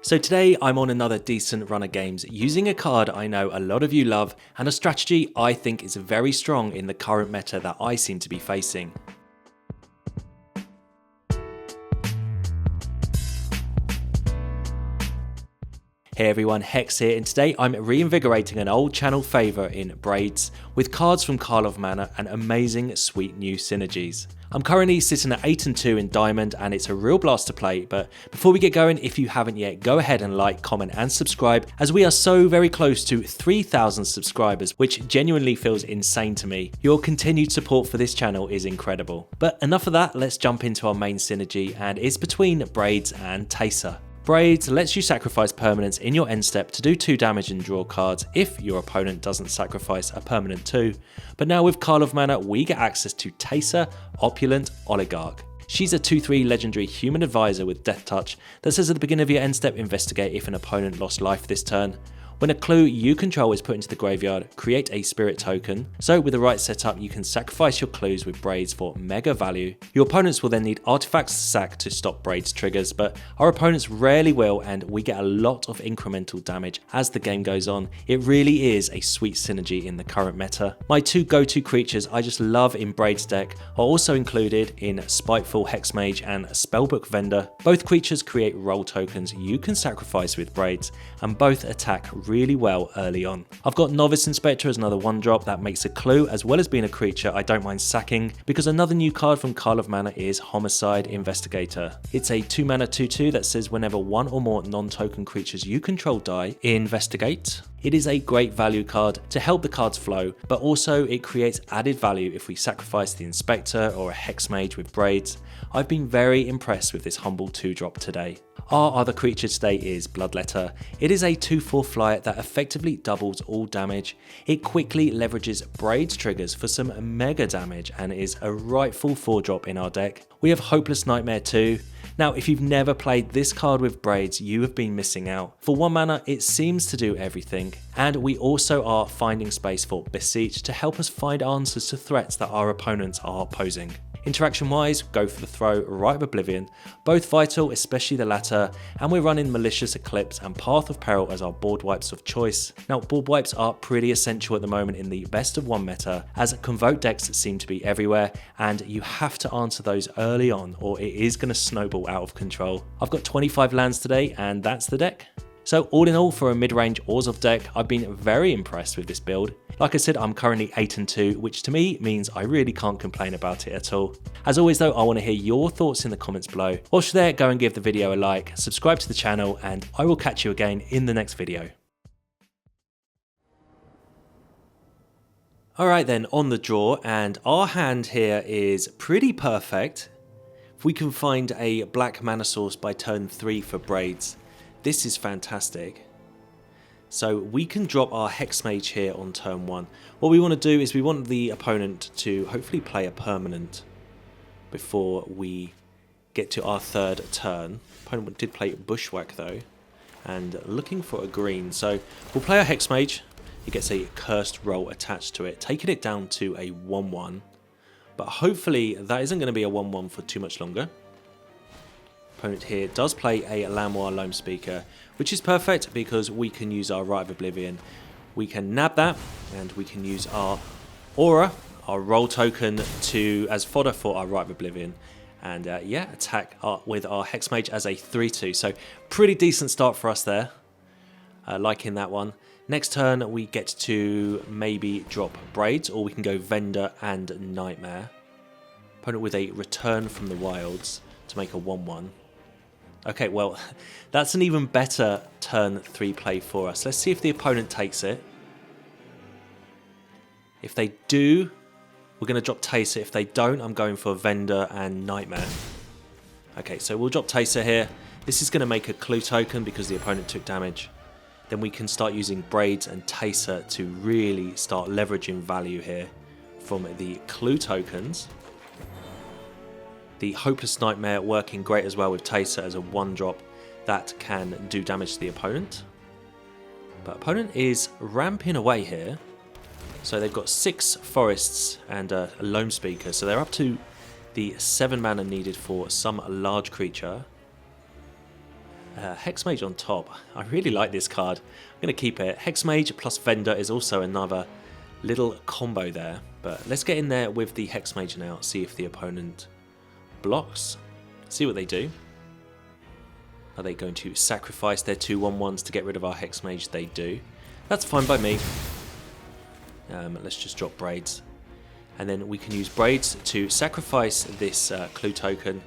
So today I'm on another decent run of games using a card I know a lot of you love and a strategy I think is very strong in the current meta that I seem to be facing. Hey everyone, Hex here, and today I'm reinvigorating an old channel favourite in Braids with cards from Karlov Manor and amazing sweet new synergies. I'm currently sitting at 8-2 in Diamond and it's a real blast to play, but before we get going, if you haven't yet, go ahead and like, comment and subscribe as we are so very close to 3,000 subscribers, which genuinely feels insane to me. Your continued support for this channel is incredible. But enough of that, let's jump into our main synergy, and it's between Braids and Teysa. Braids lets you sacrifice permanents in your end step to do 2 damage and draw cards if your opponent doesn't sacrifice a permanent too. But now with Karlov Manor, we get access to Teysa, Opulent, Oligarch. She's a 2/3 legendary human advisor with Death Touch that says at the beginning of your end step, investigate if an opponent lost life this turn. When a clue you control is put into the graveyard, create a spirit token. So with the right setup, you can sacrifice your clues with Braids for mega value. Your opponents will then need artifacts to sack to stop Braids triggers, but our opponents rarely will, and we get a lot of incremental damage as the game goes on. It really is a sweet synergy in the current meta. My 2 go-to creatures I just love in Braids deck are also included in Spiteful Hexmage and Spellbook Vendor. Both creatures create role tokens you can sacrifice with Braids, and both attack really well early on. I've got Novice Inspector as another 1-drop that makes a clue, as well as being a creature I don't mind sacking, because another new card from Karlov Manor is Homicide Investigator. It's a 2-mana 2/2 that says whenever 1 or more non-token creatures you control die, investigate. It is a great value card to help the cards flow, but also it creates added value if we sacrifice the Inspector or a Hexmage with Braids. I've been very impressed with this humble 2-drop today. Our other creature today is Bloodletter. It is a 2/4 flyer that effectively doubles all damage. It quickly leverages Braids triggers for some mega damage and is a rightful 4-drop in our deck. We have Hopeless Nightmare too. Now, if you've never played this card with Braids, you have been missing out. For 1 mana, it seems to do everything, and we also are finding space for Beseech to help us find answers to threats that our opponents are posing. Interaction wise, go for the throw, Rite of Oblivion, both vital, especially the latter, and we're running Malicious Eclipse and Path of Peril as our board wipes of choice. Now, board wipes are pretty essential at the moment in the best of 1 meta, as Convoke decks seem to be everywhere, and you have to answer those early on or it is going to snowball out of control. I've got 25 lands today, and that's the deck. So all in all, for a mid-range Orzhov deck, I've been very impressed with this build. Like I said, I'm currently 8-2, which to me means I really can't complain about it at all. As always though, I want to hear your thoughts in the comments below. Whilst you're there, go and give the video a like, subscribe to the channel, and I will catch you again in the next video. Alright then, on the draw, and our hand here is pretty perfect. If we can find a black mana source by turn 3 for Braids, this is fantastic. So we can drop our Hexmage here on turn 1. What we want to do is we want the opponent to hopefully play a permanent before we get to our 3rd turn. Opponent did play Bushwhack though, and looking for a green. So we'll play our Hexmage. It gets a cursed roll attached to it, taking it down to a 1/1. But hopefully that isn't going to be a 1/1 for too much longer. Opponent here does play a Lamoire Loam Speaker, which is perfect because we can use our Rite of Oblivion. We can nab that, and we can use our Aura, our roll token, as fodder for our Rite of Oblivion. And yeah, attack with our Hexmage as a 3/2. So pretty decent start for us there. Liking that one. Next turn we get to maybe drop Braids, or we can go Vendor and Nightmare. Opponent with a Return from the Wilds to make a 1/1. Okay, well, that's an even better turn 3 play for us. Let's see if the opponent takes it. If they do, we're going to drop Teysa. If they don't, I'm going for Vendor and Nightmare. Okay, so we'll drop Teysa here. This is going to make a clue token because the opponent took damage. Then we can start using Braids and Teysa to really start leveraging value here from the clue tokens. The Hopeless Nightmare working great as well with Teysa as a 1-drop that can do damage to the opponent. But opponent is ramping away here. So they've got 6 forests and a Loam Speaker. So they're up to the 7 mana needed for some large creature. Hexmage on top. I really like this card. I'm going to keep it. Hexmage plus Vendor is also another little combo there. But let's get in there with the Hexmage now. See if the opponent blocks. See what they do. Are they going to sacrifice their 2/1/1s to get rid of our Hexmage? They do. That's fine by me. Let's just drop Braids. And then we can use Braids to sacrifice this clue token.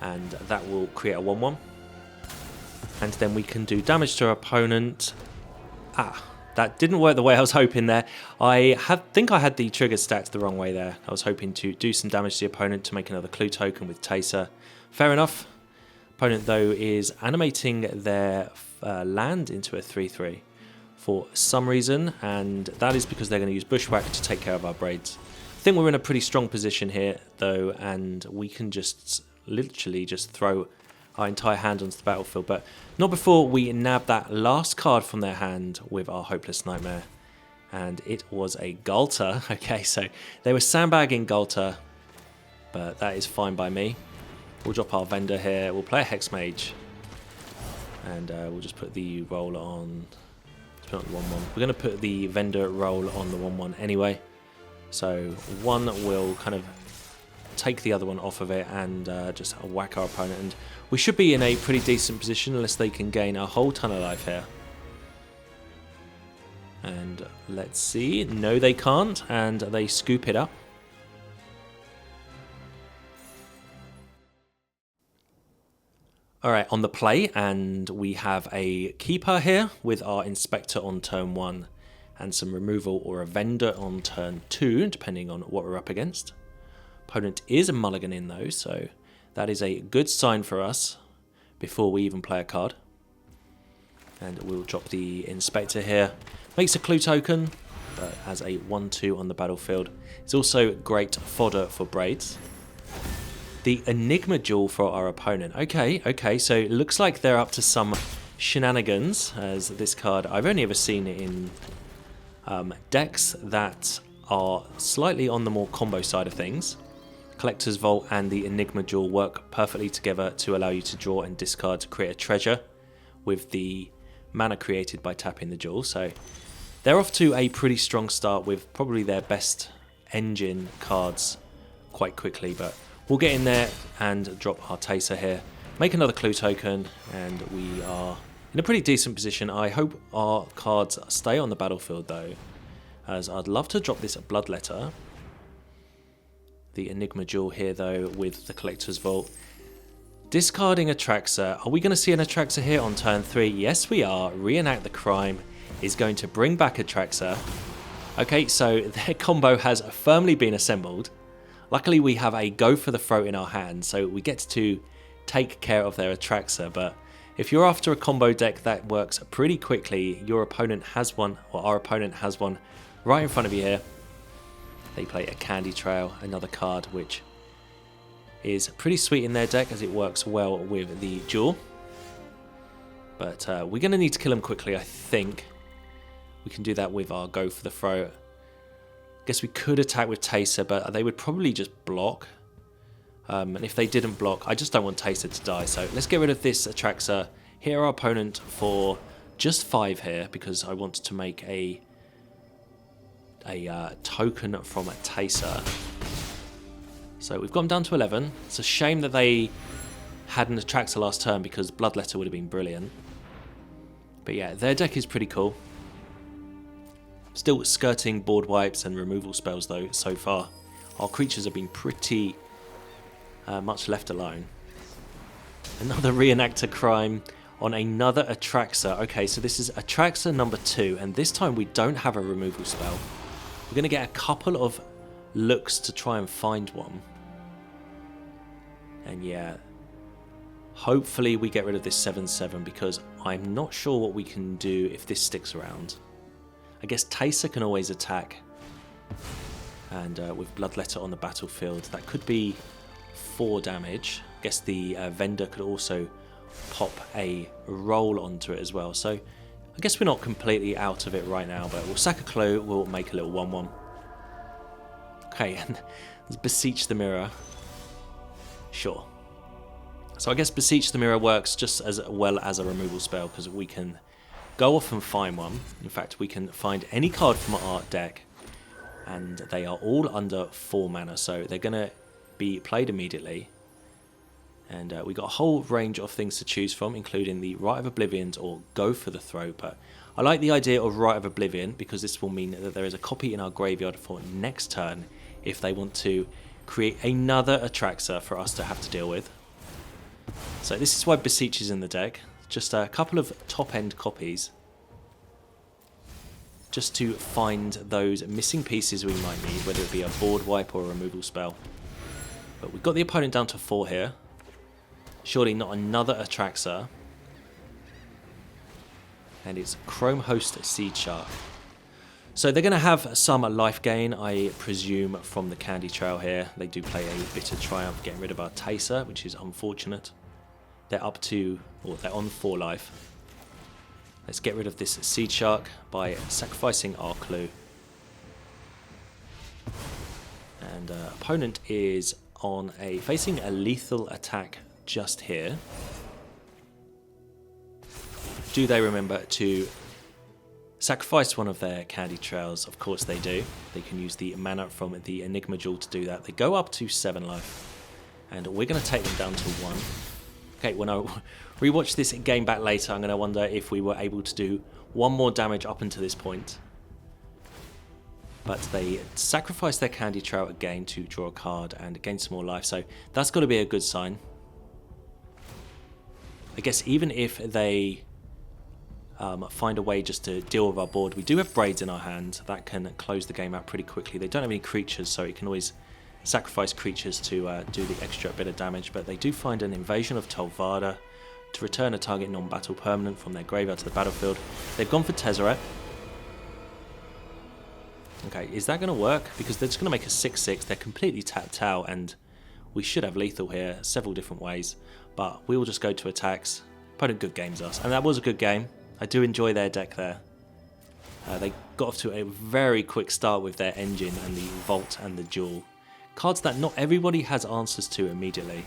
And that will create a 1/1. And then we can do damage to our opponent. That didn't work the way I was hoping there. I think I had the trigger stacked the wrong way there. I was hoping to do some damage to the opponent to make another clue token with Teysa. Fair enough. Opponent, though, is animating their land into a 3/3 for some reason, and that is because they're going to use Bushwhack to take care of our Braids. I think we're in a pretty strong position here, though, and we can just literally just throw our entire hand onto the battlefield, but not before we nab that last card from their hand with our Hopeless Nightmare. And it was a Galter. Okay, so they were sandbagging Galter, but that is fine by me. We'll drop our Vendor here, we'll play a Hexmage, and we'll just put the roll on, the 1/1. We're going to put the Vendor roll on the 1/1 anyway, so one will kind of take the other one off of it and just whack our opponent, and we should be in a pretty decent position unless they can gain a whole ton of life here. And let's see, no they can't, and they scoop it up. Alright, on the play, and we have a Keeper here with our Inspector on turn 1 and some removal or a Vendor on turn 2, depending on what we're up against. Opponent is a mulligan in though, so that is a good sign for us before we even play a card. And we'll drop the Inspector here. Makes a clue token, but has a 1/2 on the battlefield. It's also great fodder for Braids. The Enigma Jewel for our opponent. Okay, so it looks like they're up to some shenanigans, as this card, I've only ever seen it in decks that are slightly on the more combo side of things. Collector's Vault and the Enigma Jewel work perfectly together to allow you to draw and discard to create a treasure with the mana created by tapping the jewel. So they're off to a pretty strong start with probably their best engine cards quite quickly, but we'll get in there and drop our Teysa here, make another clue token, and we are in a pretty decent position. I hope our cards stay on the battlefield though, as I'd love to drop this Bloodletter. The Enigma Jewel here though with the Collector's Vault. Discarding Atraxa. Are we going to see an Atraxa here on turn 3? Yes we are. Reenact the Crime is going to bring back Atraxa. Okay, so their combo has firmly been assembled. Luckily we have a Go for the Throat in our hand, so we get to take care of their Atraxa, but if you're after a combo deck that works pretty quickly, your opponent has one, or our opponent has one right in front of you here. They play a Candy Trail, another card which is pretty sweet in their deck as it works well with the Jewel. But we're going to need to kill them quickly, I think. We can do that with our Go for the Throat. Guess we could attack with Teysa, but they would probably just block. And if they didn't block, I just don't want Teysa to die. So let's get rid of this Atraxa. Hit our opponent for just 5 here, because I want to make a token from a Teysa. So we've gone down to 11. It's a shame that they had an Atraxa last turn, because Bloodletter would have been brilliant. But yeah, their deck is pretty cool. Still skirting board wipes and removal spells though so far. Our creatures have been pretty much left alone. Another Reenactor Crime on another Atraxa. Okay, so this is Atraxa number 2, and this time we don't have a removal spell. We're going to get a couple of looks to try and find one. And yeah, hopefully we get rid of this 7/7, because I'm not sure what we can do if this sticks around. I guess Teysa can always attack, and with Bloodletter on the battlefield, that could be 4 damage. I guess the Vendor could also pop a roll onto it as well. So I guess we're not completely out of it right now, but we'll sack a clue, we'll make a little 1/1. Okay, and let's beseech the mirror. Sure. So I guess Beseech the Mirror works just as well as a removal spell, because we can go off and find one. In fact, we can find any card from our deck, and they are all under 4 mana, so they're going to be played immediately. And we got a whole range of things to choose from, including the Rite of Oblivion or Go for the Throw. But I like the idea of Rite of Oblivion because this will mean that there is a copy in our graveyard for next turn if they want to create another Atraxa for us to have to deal with. So this is why Beseech is in the deck. Just a couple of top-end copies, just to find those missing pieces we might need, whether it be a board wipe or a removal spell. But we've got the opponent down to 4 here. Surely not another Atraxa. And it's Chrome Host Seed Shark. So they're going to have some life gain, I presume, from the Candy Trail here. They do play a Bitter Triumph, getting rid of our Teysa, which is unfortunate. They're up to, or they're on 4 life. Let's get rid of this Seed Shark by sacrificing our clue. And opponent is on facing a lethal attack just here. Do they remember to sacrifice one of their Candy Trails? Of course they do. They can use the mana from the Enigma Jewel to do that. They go up to 7 life. And we're going to take them down to 1. Okay, when I rewatch this game back later, I'm going to wonder if we were able to do 1 more damage up until this point. But they sacrifice their Candy Trail again to draw a card and gain some more life, so that's got to be a good sign. I guess even if they find a way just to deal with our board, we do have Braids in our hand. That can close the game out pretty quickly. They don't have any creatures, so it can always sacrifice creatures to do the extra bit of damage, but they do find an Invasion of Tolvada to return a target non-battle permanent from their graveyard to the battlefield. They've gone for Tezzeret. Okay, is that going to work? Because they're just going to make a 6/6. They're completely tapped out, and we should have lethal here several different ways, but we will just go to attacks. Opponent good games us, and that was a good game. I do enjoy their deck there. They got off to a very quick start with their Engine and the Vault and the Jewel. Cards that not everybody has answers to immediately.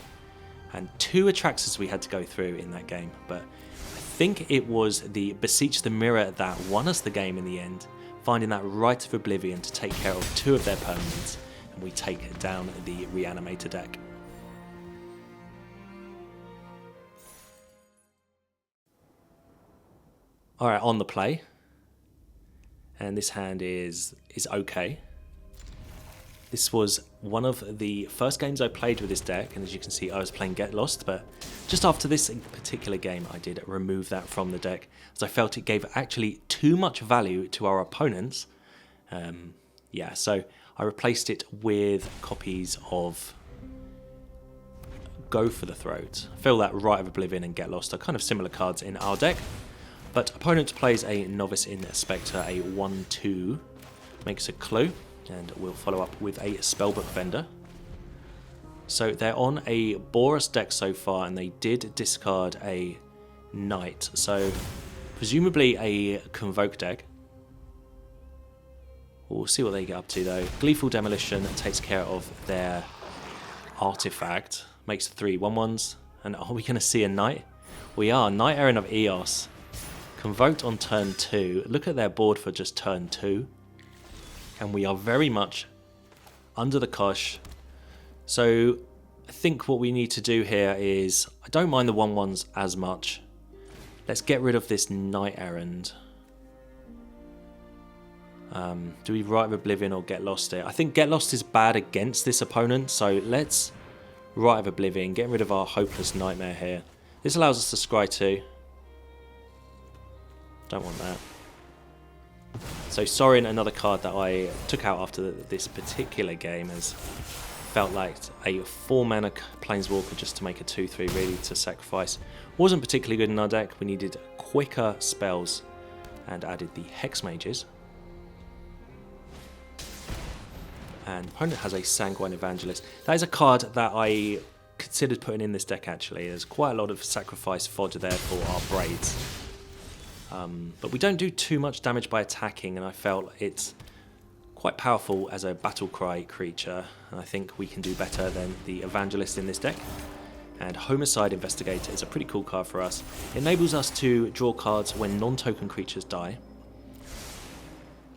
And 2 Atraxas we had to go through in that game. But I think it was the Beseech the Mirror that won us the game in the end, finding that Rite of Oblivion to take care of 2 of their permanents. And we take down the Reanimator deck. Alright, on the play. And this hand is okay. This was one of the first games I played with this deck, and as you can see I was playing Get Lost, but just after this particular game I did remove that from the deck, as I felt it gave actually too much value to our opponents. Yeah, so I replaced it with copies of Go for the Throat. I feel that Rite of Oblivion and Get Lost are kind of similar cards in our deck, but opponent plays a Novice Inspector, a 1/2, makes a clue, and we'll follow up with a Spellbook Vendor. So they're on a Boros deck so far, and they did discard a Knight, so presumably a Convoke deck. We'll see what they get up to though. Gleeful Demolition takes care of their artifact, makes 3 1/1s, and are we going to see a Knight? We are. Knight Errant of Eos. Convoked on turn 2. Look at their board for just turn 2. And we are very much under the cosh. So I think what we need to do here is, I don't mind the 1/1s as much. Let's get rid of this Knight Errant. Do we Rite of Oblivion or Get Lost here? I think Get Lost is bad against this opponent, so let's Rite of Oblivion, get rid of our Hopeless Nightmare here. This allows us to scry 2. Don't want that. So Sorin, another card that I took out after this particular game, has felt like a 4 mana Planeswalker just to make a 2/3 really to sacrifice. Wasn't particularly good in our deck. We needed quicker spells and added the Hexmages. And opponent has a Sanguine Evangelist. That is a card that I considered putting in this deck actually. There's quite a lot of sacrifice fodder there for our Braids. But we don't do too much damage by attacking, and I felt it's quite powerful as a Battlecry creature, and I think we can do better than the Evangelist in this deck. And Homicide Investigator is a pretty cool card for us. It enables us to draw cards when non-token creatures die.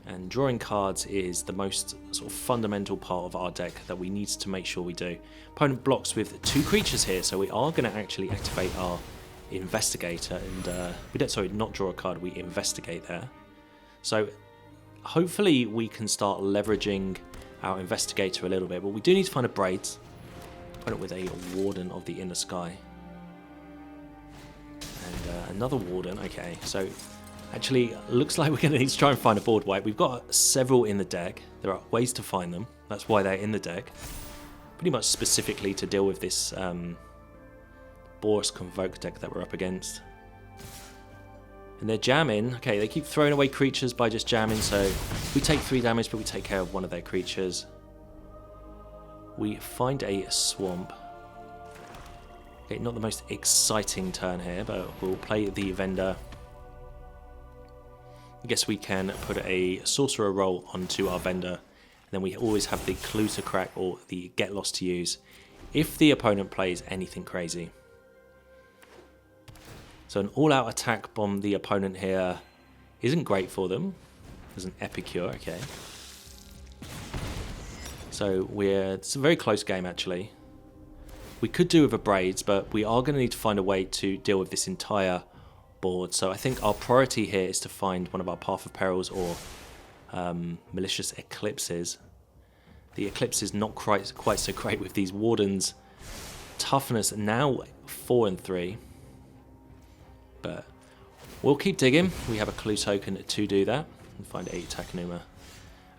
And drawing cards is the most sort of fundamental part of our deck that we need to make sure we do. Opponent blocks with 2 creatures here, so we are going to actually activate our Investigator. And we don't, sorry, not draw a card, we investigate there. So hopefully we can start leveraging our Investigator a little bit, but we do need to find a Braids. Opponent with a Warden of the Inner Sky. And another Warden, okay, so actually looks like we're going to need to try and find a board wipe. We've got several in the deck, there are ways to find them, that's why they're in the deck. Pretty much specifically to deal with this Boros Convoke deck that we're up against. And they're jamming, okay, they keep throwing away creatures by just jamming, so we take 3 damage but we take care of one of their creatures. We find a swamp. Okay, not the most exciting turn here, but we'll play the Vendor. I guess we can put a Sorcerer roll onto our Vendor, and then we always have the Clue to crack or the Get Lost to use if the opponent plays anything crazy. So an all-out attack bomb the opponent here isn't great for them. There's an Epicure, okay. So it's a very close game actually. We could do with a Braids, but we are going to need to find a way to deal with this entire board. So I think our priority here is to find one of our Path of Perils or Malicious Eclipses. The Eclipse is not quite so great with these Wardens. Toughness now 4 and 3. But we'll keep digging. We have a Clue token to do that. And find a Takenuma.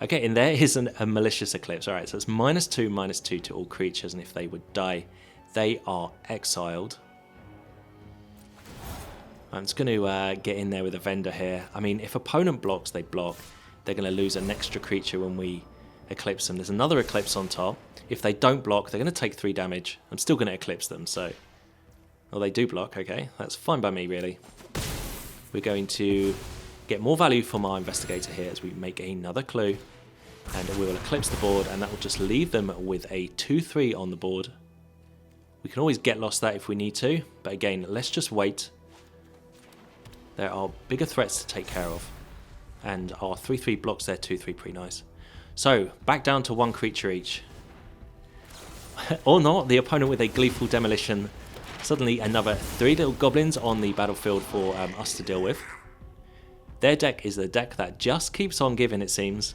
Okay, and there is a Malicious Eclipse. Alright, so it's -2/-2 to all creatures, and if they would die, they are exiled. I'm just going to get in there with a Vendor here. I mean, if opponent blocks, they block. They're going to lose an extra creature when we Eclipse them. There's another Eclipse on top. If they don't block, they're going to take 3 damage. I'm still going to Eclipse them, so... Well, they do block, okay. That's fine by me, really. We're going to get more value from our Investigator here as we make another Clue. And we will Eclipse the board, and that will just leave them with a 2/3 on the board. We can always Get Lost that if we need to, but again, let's just wait. There are bigger threats to take care of. And our 3/3 blocks their 2/3 pretty nice. So, back down to 1 creature each. Or not, the opponent with a Gleeful Demolition. Suddenly another 3 little goblins on the battlefield for us to deal with. Their deck is the deck that just keeps on giving, it seems.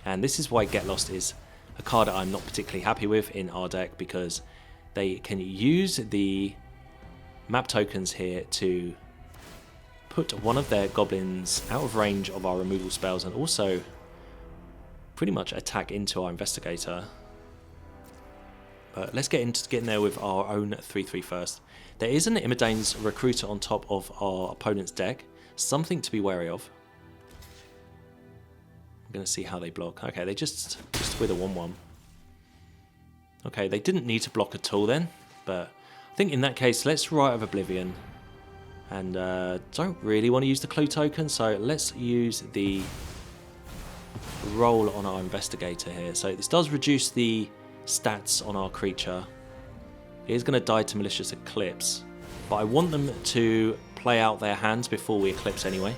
And this is why Get Lost is a card that I'm not particularly happy with in our deck, because they can use the map tokens here to put one of their goblins out of range of our removal spells and also pretty much attack into our Investigator. But let's get in there with our own 3/3 first. There is an Imidane's Recruiter on top of our opponent's deck. Something to be wary of. I'm going to see how they block. Okay, they just with a 1/1. Okay, they didn't need to block at all then. But I think in that case, let's Rite of Oblivion. And don't really want to use the Clue token, so let's use the roll on our Investigator here. So this does reduce the stats on our creature. It is going to die to Malicious Eclipse, but I want them to play out their hands before we Eclipse anyway.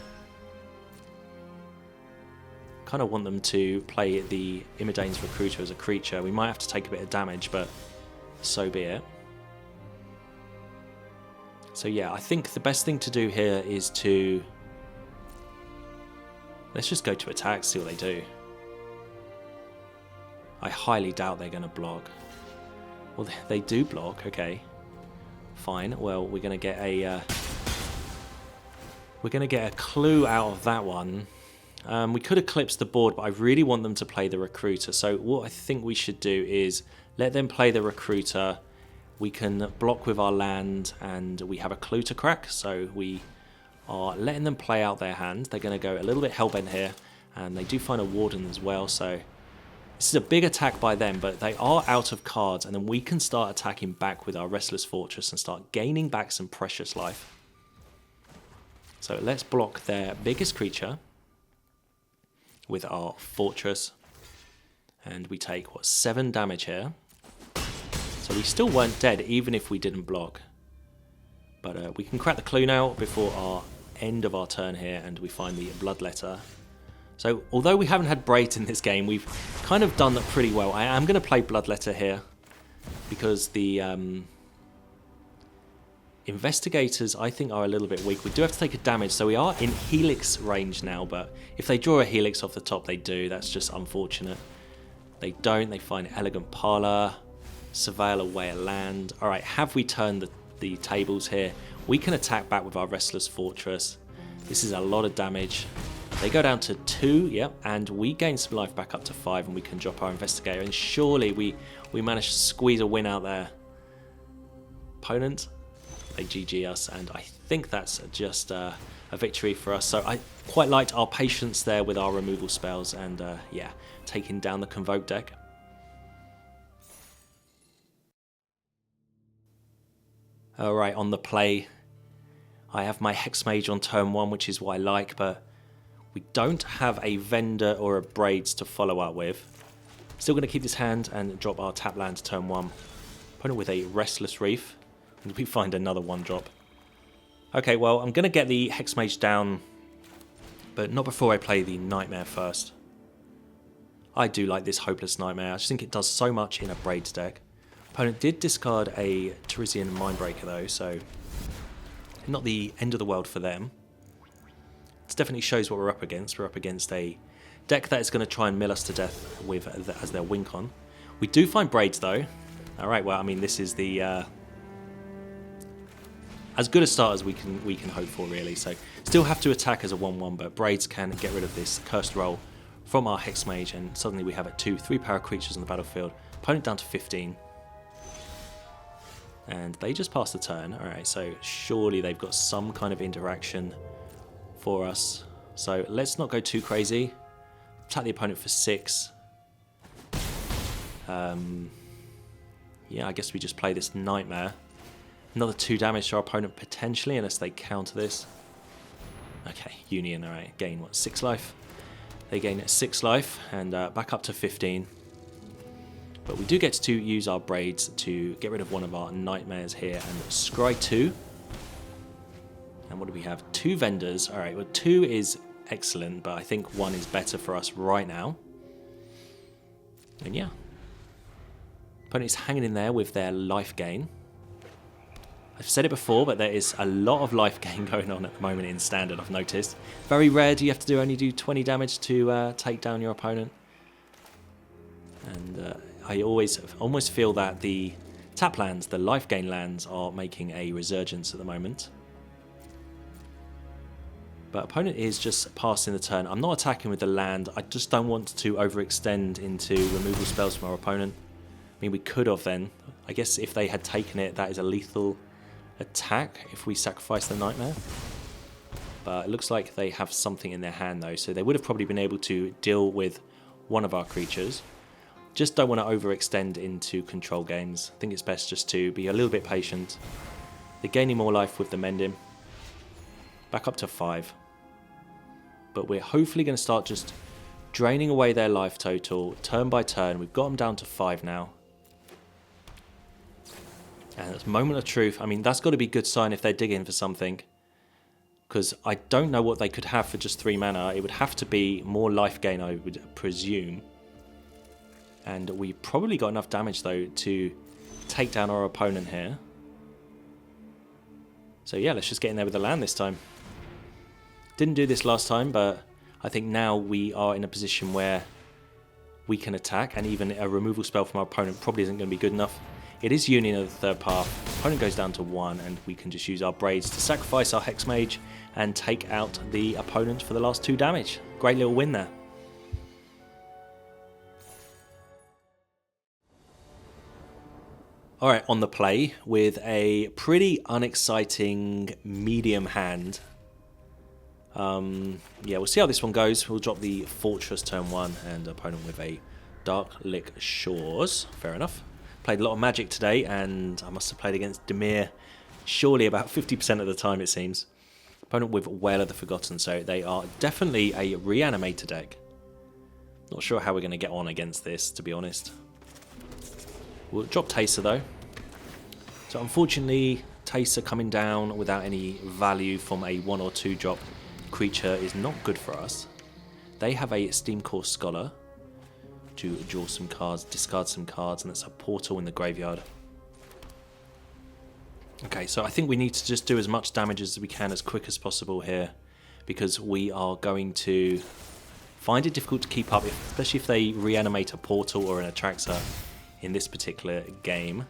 Kind of want them to play the Imidane's Recruiter as a creature. We might have to take a bit of damage, but so be it. So yeah, I think the best thing to do here is to... Let's just go to attack, see what they do. I highly doubt they're going to block. Well, they do block, okay. Fine, well, we're going to get a... We're going to get a Clue out of that one. We could Eclipse the board, but I really want them to play the Recruiter. So what I think we should do is let them play the Recruiter. We can block with our land, and we have a Clue to crack. So we are letting them play out their hand. They're going to go a little bit hellbent here, and they do find a Warden as well. So this is a big attack by them, but they are out of cards, and then we can start attacking back with our Restless Fortress and start gaining back some precious life. So let's block their biggest creature with our Fortress, and we take, what, 7 damage here. So we still weren't dead, even if we didn't block. But we can crack the clue now before our end of our turn here, and we find the Bloodletter. So although we haven't had Braids in this game, we've kind of done that pretty well. I am going to play Bloodletter here because the Investigators, I think, are a little bit weak. We do have to take a damage, so we are in Helix range now, but if they draw a Helix off the top, they do. That's just unfortunate. They don't. They find Elegant Parlor, Surveil Away a Land. All right, have we turned the tables here? We can attack back with our Restless Fortress. This is a lot of damage. They go down to 2, yep, and we gain some life back up to 5, and we can drop our Investigator, and surely we managed to squeeze a win out there. Opponent, they GG us, and I think that's just a victory for us. So I quite liked our patience there with our removal spells, and yeah, taking down the Convoke deck. Alright, on the play, I have my Hexmage on turn 1, which is what I like, but we don't have a Vendor or a Braids to follow up with. Still going to keep this hand and drop our tap land to turn 1. Opponent with a Restless Reef. And we find another 1-drop. Okay, well, I'm going to get the Hexmage down, but not before I play the Nightmare first. I do like this Hopeless Nightmare. I just think it does so much in a Braids deck. Opponent did discard a Teresian Mindbreaker though, so not the end of the world for them. This definitely shows what we're up against. We're up against a deck that is going to try and mill us to death with as their win con. We do find Braids though. Alright, well, I mean, this is the as good a start as we can hope for, really. So still have to attack as a 1/1, but Braids can get rid of this cursed roll from our Hexmage, and suddenly we have 3 power creatures on the battlefield. Opponent down to 15. And they just passed the turn. Alright, so surely they've got some kind of interaction for us. So let's not go too crazy. Attack the opponent for 6. Yeah, I guess we just play this Nightmare. Another 2 damage to our opponent potentially, unless they counter this. Okay, Union, alright. Gain, what, 6 life? They gain 6 life, and back up to 15. But we do get to use our Braids to get rid of one of our Nightmares here and scry 2. And what do we have? 2 Vendors. Alright, well, 2 is excellent, but I think 1 is better for us right now. And yeah. Opponent is hanging in there with their life gain. I've said it before, but there is a lot of life gain going on at the moment in Standard, I've noticed. Very rare do you have to only do 20 damage to take down your opponent. And I almost feel that the tap lands, the life gain lands, are making a resurgence at the moment. But opponent is just passing the turn. I'm not attacking with the land. I just don't want to overextend into removal spells from our opponent. I mean, we could have then. I guess if they had taken it, that is a lethal attack if we sacrifice the Nightmare. But it looks like they have something in their hand though, so they would have probably been able to deal with one of our creatures. Just don't want to overextend into control games. I think it's best just to be a little bit patient. They're gaining more life with the Mending. Back up to 5. But we're hopefully going to start just draining away their life total turn by turn. We've got them down to 5 now. And it's moment of truth. I mean, that's got to be a good sign if they're digging for something. Because I don't know what they could have for just 3 mana. It would have to be more life gain, I would presume. And we probably got enough damage, though, to take down our opponent here. So yeah, let's just get in there with the land this time. Didn't do this last time, but I think now we are in a position where we can attack, and even a removal spell from our opponent probably isn't going to be good enough. It is Union of the Third Path. Opponent goes down to 1, and we can just use our Braids to sacrifice our Hexmage and take out the opponent for the last 2 damage. Great little win there. Alright, on the play with a pretty unexciting medium hand. Yeah, we'll see how this one goes. We'll drop the Fortress turn 1 and opponent with a Darklick Shores. Fair enough. Played a lot of Magic today, and I must have played against Dimir surely about 50% of the time, it seems. Opponent with Wail of the Forgotten, so they are definitely a Reanimator deck. Not sure how we're going to get on against this, to be honest. We'll drop Teysa though. So unfortunately, Teysa coming down without any value from a 1 or 2 drop creature is not good for us. They have a Steam Core Scholar to draw some cards, discard some cards, and that's a portal in the graveyard. Okay, so I think we need to just do as much damage as we can as quick as possible here, because we are going to find it difficult to keep up, especially if they reanimate a portal or an Atraxa in this particular game.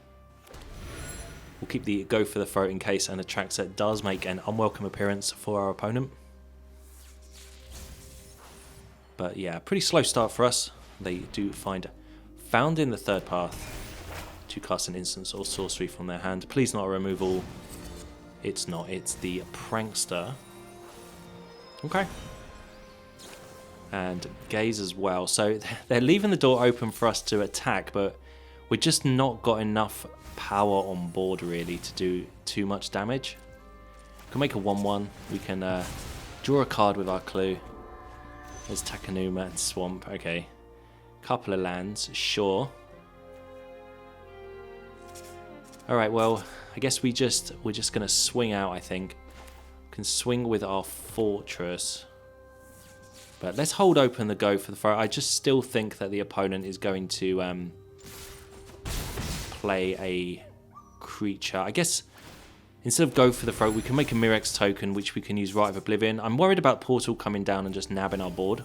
We'll keep the go for the throat in case an Atraxa does make an unwelcome appearance for our opponent. But yeah, pretty slow start for us. They do find Found in the third path to cast an instance or sorcery from their hand. Please not a removal. It's not, it's the Prankster. Okay. And Gaze as well. So they're leaving the door open for us to attack, but we're just not got enough power on board really to do too much damage. We can make a 1/1. We can draw a card with our clue. There's Takenuma and Swamp. Okay. Couple of lands, sure. Alright, well, I guess we're just gonna swing out, I think. We can swing with our Fortress. But let's hold open the go for the throw. I just still think that the opponent is going to play a creature. I guess instead of go for the throat, we can make a Mirrex token, which we can use Rite of Oblivion. I'm worried about Portal coming down and just nabbing our board.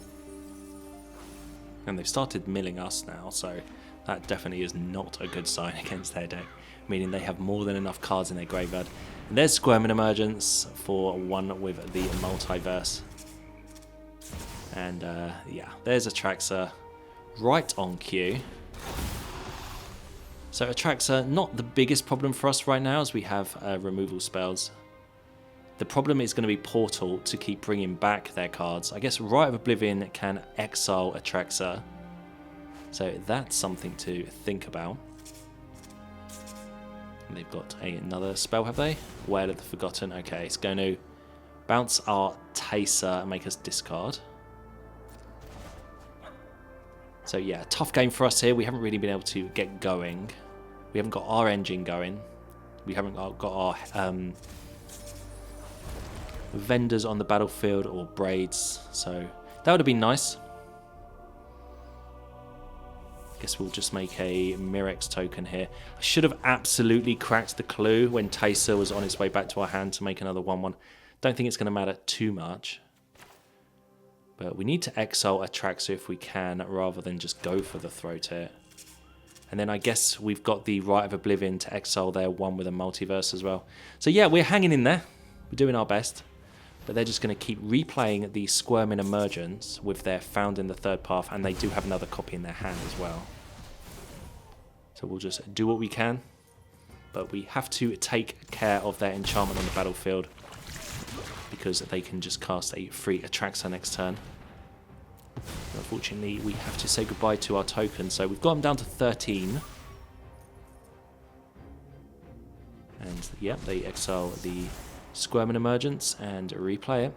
And they've started milling us now, so that definitely is not a good sign against their deck, meaning they have more than enough cards in their graveyard. And there's Squirming Emergence for one with the Multiverse. And yeah, there's Atraxa right on cue. So Atraxa, not the biggest problem for us right now as we have removal spells. The problem is going to be Portal to keep bringing back their cards. I guess Rite of Oblivion can exile Atraxa. So that's something to think about. And they've got another spell, have they? Wail of the Forgotten. Okay, it's going to bounce our Teysa and make us discard. So yeah, tough game for us here. We haven't really been able to get going. We haven't got our engine going. We haven't got our vendors on the battlefield or braids. So that would have been nice. Guess we'll just make a Mirrex token here. I should have absolutely cracked the clue when Teysa was on its way back to our hand to make another 1/1. Don't think it's going to matter too much. But we need to exile Atraxa if we can, rather than just go for the throat here. And then I guess we've got the Rite of Oblivion to exile their one with a Multiverse as well. So yeah, we're hanging in there. We're doing our best. But they're just going to keep replaying the Squirming Emergence with their Found in the Third Path, and they do have another copy in their hand as well. So we'll just do what we can. But we have to take care of their enchantment on the battlefield, because they can just cast a free Atraxa next turn. Unfortunately, we have to say goodbye to our token, so we've got them down to 13. And yeah, they exile the Squirming Emergence and replay it.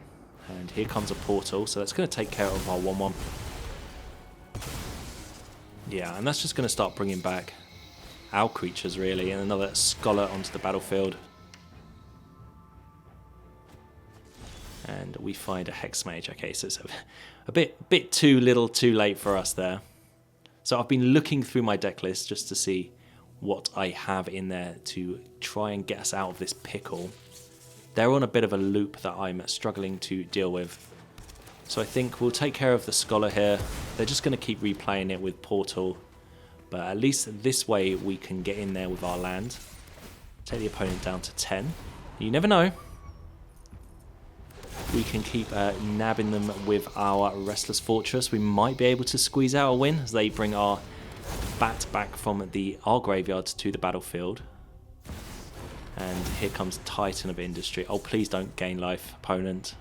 And here comes a Portal, so that's going to take care of our 1/1. Yeah, and that's just going to start bringing back our creatures, really, and another Scholar onto the battlefield. And we find a Hexmage. Okay, so it's a bit too little too late for us there. So I've been looking through my deck list just to see what I have in there to try and get us out of this pickle. They're on a bit of a loop that I'm struggling to deal with. So I think we'll take care of the Scholar here. They're just going to keep replaying it with Portal. But at least this way we can get in there with our land. Take the opponent down to 10. You never know. We can keep nabbing them with our Restless Fortress. We might be able to squeeze out a win as they bring our bat back from our graveyard to the battlefield. And here comes Titan of Industry. Oh, please don't gain life, opponent.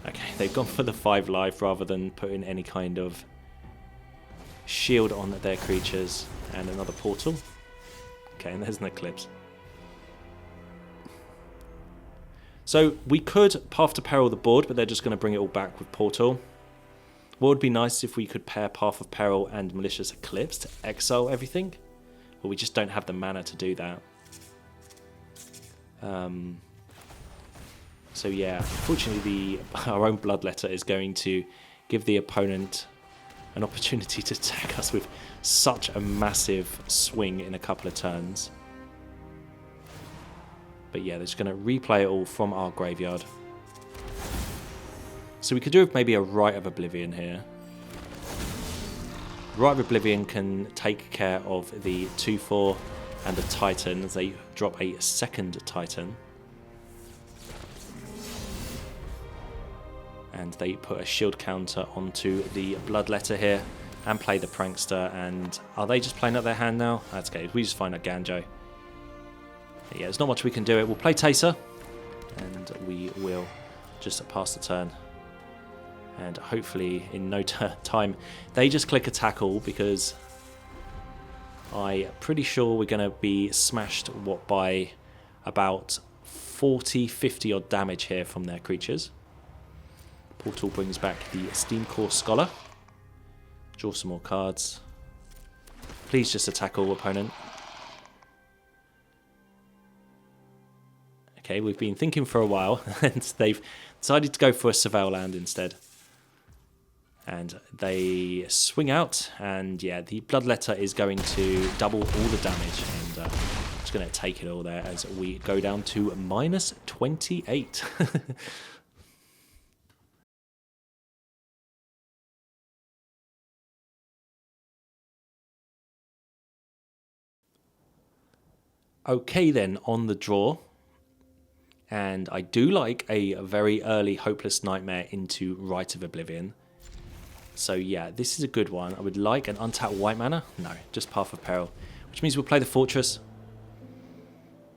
Okay, they've gone for the 5 life rather than putting any kind of shield on their creatures. And another Portal. Okay, and there's an Eclipse. So we could Path to Peril the board, but they're just going to bring it all back with Portal. What would be nice if we could pair Path of Peril and Malicious Eclipse to exile everything, but we just don't have the mana to do that. So yeah, unfortunately our own Bloodletter is going to give the opponent an opportunity to attack us with such a massive swing in a couple of turns. But yeah, they're just going to replay it all from our graveyard. So we could do maybe a Rite of Oblivion here. Rite of Oblivion can take care of the 2/4 and the Titan as they drop a second Titan. And they put a shield counter onto the Bloodletter here and play the Prankster. And are they just playing out their hand now? That's okay. We just find a Eiganjo. Yeah, there's not much we can do. We'll play Teysa and we will just pass the turn. And hopefully in no time they just click a tackle, because I'm pretty sure we're going to be smashed by about 40-50 odd damage here from their creatures. Portal brings back the Steam Core Scholar. Draw some more cards. Please just attack all, opponent. Okay, we've been thinking for a while and they've decided to go for a Surveil Land instead. And they swing out, and yeah, the Bloodletter is going to double all the damage, and it's going to take it all there as we go down to -28. Okay then, on the draw. And I do like a very early Hopeless Nightmare into Rite of Oblivion. So yeah, this is a good one. I would like an untapped white mana. No, just Path of Peril. Which means we'll play the Fortress.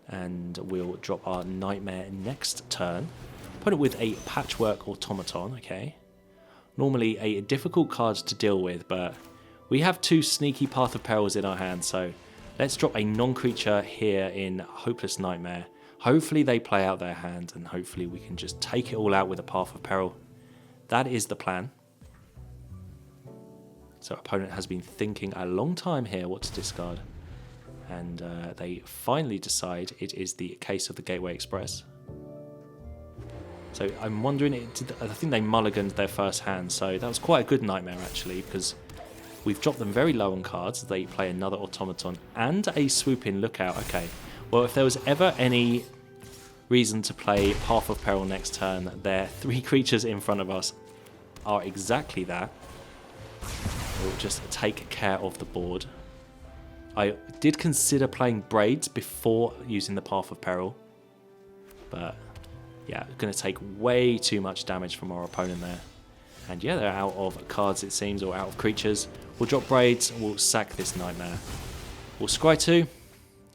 And we'll drop our Nightmare next turn. Put it with a Patchwork Automaton, okay. Normally a difficult card to deal with, but we have two sneaky Path of Perils in our hand, so let's drop a non-creature here in Hopeless Nightmare. Hopefully they play out their hand, and hopefully we can just take it all out with a Path of Peril. That is the plan. So opponent has been thinking a long time here what to discard. And they finally decide it is the case of the Gateway Express. So I'm wondering, I think they mulliganed their first hand, so that was quite a good Nightmare actually, because we've dropped them very low on cards. They play another Automaton and a Swoop-in Lookout. Okay, well, if there was ever any reason to play Path of Peril next turn, their three creatures in front of us are exactly that. We'll just take care of the board. I did consider playing Braids before using the Path of Peril, but yeah, going to take way too much damage from our opponent there. And yeah, they're out of cards it seems, or out of creatures. We'll drop Braids, and we'll sack this Nightmare. We'll scry 2,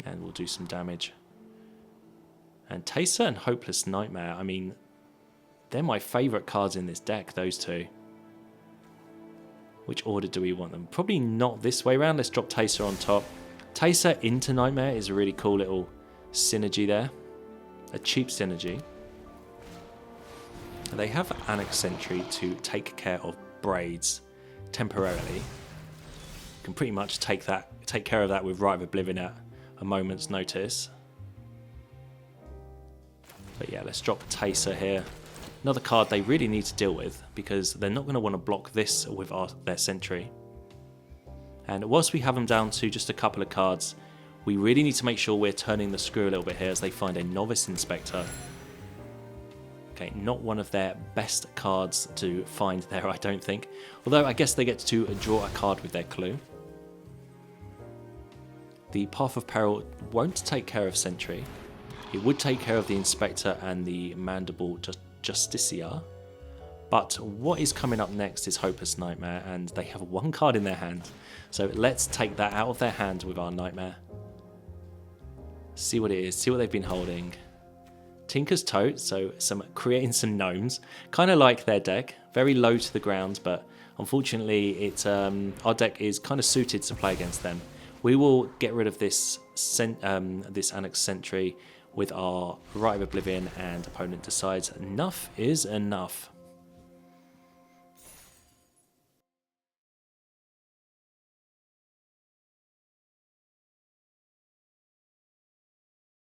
and we'll do some damage. And Teysa and Hopeless Nightmare, I mean, they're my favourite cards in this deck, those two. Which order do we want them? Probably not this way around. Let's drop Teysa on top. Teysa into Nightmare is a really cool little synergy there. A cheap synergy. They have Annex Sentry to take care of Braids temporarily. You can pretty much take care of that with Rite of Oblivion at a moment's notice. But yeah, let's drop Teysa here. Another card they really need to deal with, because they're not going to want to block this with their Sentry. And whilst we have them down to just a couple of cards, we really need to make sure we're turning the screw a little bit here as they find a Novice Inspector. Okay, not one of their best cards to find there, I don't think. Although I guess they get to draw a card with their clue. The Path of Peril won't take care of Sentry. It would take care of the Inspector and the Mandible Justiciar. But what is coming up next is Hopeless Nightmare, and they have one card in their hand. So let's take that out of their hand with our Nightmare. See what it is, see what they've been holding. Tinker's Tote, so creating some gnomes. Kind of like their deck, very low to the ground, but unfortunately our deck is kind of suited to play against them. We will get rid of this Annex Sentry with our Rite of Oblivion, and opponent decides enough is enough.